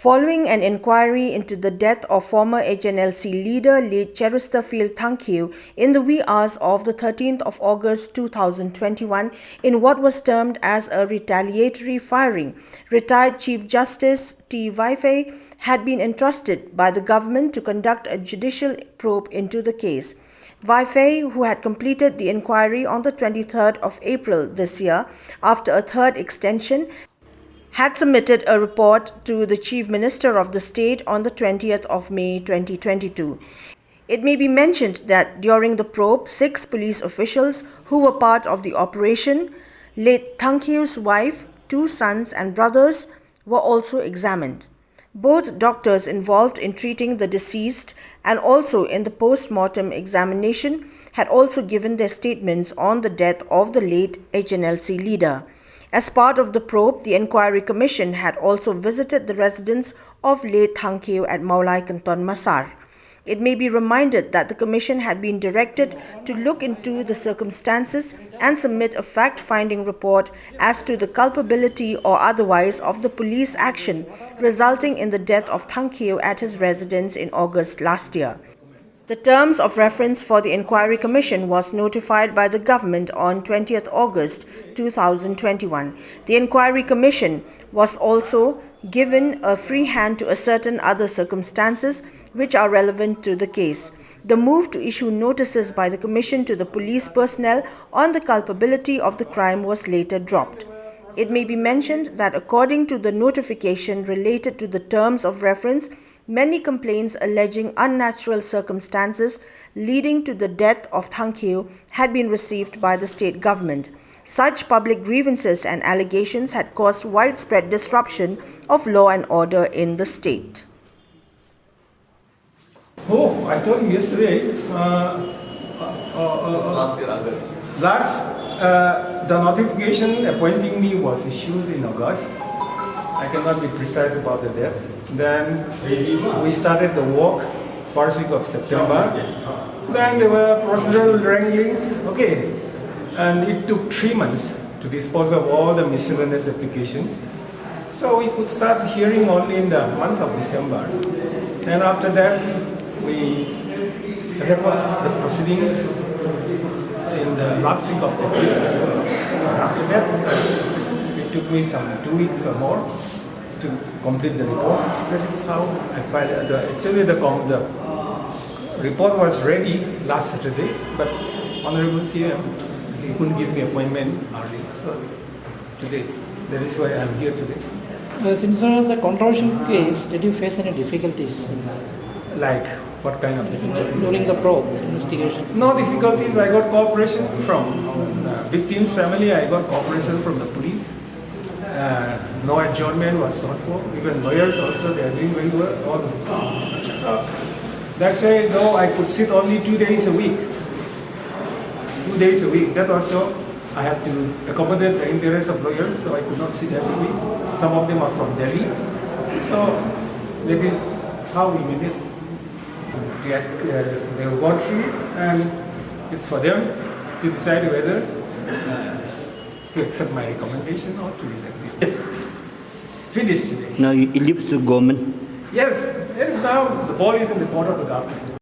Following an inquiry into the death of former HNLC leader late Cheristerfield Thangkhiew in the wee hours of the 13th of August 2021 in what was termed as a retaliatory firing, retired Chief Justice T Vaiphei had been entrusted by the government to conduct a judicial probe into the case. Vaiphei, who had completed the inquiry on the 23rd of April this year after a third extension, had submitted a report to the Chief Minister of the state on the 20th of May 2022. It may be mentioned that during the probe, 6 police officials who were part of the operation, late Tankgkhiews' wife, 2 sons and brothers, were also examined. Both doctors involved in treating the deceased and also in the post-mortem examination had also given their statements on the death of the late HNLC leader. As part of the probe, the Enquiry Commission had also visited the residence of late Tankgkhiew at Maulai Kanton Masar. It may be reminded that the Commission had been directed to look into the circumstances and submit a fact-finding report as to the culpability or otherwise of the police action resulting in the death of Tankgkhiew at his residence in August last year. The terms of reference for the Enquiry Commission was notified by the government on 20th August 2021. The Enquiry Commission was also given a free hand to ascertain other circumstances which are relevant to the case. The move to issue notices by the Commission to the police personnel on the culpability of the crime was later dropped. It may be mentioned that according to the notification related to the terms of reference, many complaints alleging unnatural circumstances leading to the death of Tankgkhiew had been received by the state government. Such public grievances and allegations had caused widespread disruption of law and order in the state. Oh, I told him yesterday. Last year, August. The notification appointing me was issued in August. I cannot be precise about the date. Then we started the walk first week of September. Then there were procedural wranglings. Okay, and it took 3 months to dispose of all the miscellaneous applications. So we could start hearing only in the month of December. And after that, we wrapped up the proceedings in the last week of April. After that, it took me some 2 weeks or more to complete the report. That is how I filed it. Actually, the report was ready last Saturday, but Honorable CM, he couldn't give me appointment early. So today, that is why I am here today. Since it was a controversial case, did you face any difficulties? Like what kind of difficulties? During the probe investigation? No difficulties. I got cooperation from victim's family. I got cooperation from the police. No adjournment was sought for. Even lawyers also, they are doing very well. That's why though I could sit only 2 days a week. 2 days a week. That also I have to accommodate the interests of lawyers, so I could not sit every week. Some of them are from Delhi. So that is how we manage. They have gone through, and it's for them to decide whether to accept my recommendation or to reject it. Yes, it's finished today. Now it leaves to government. Yes, it is now, the ball is in the court of the government.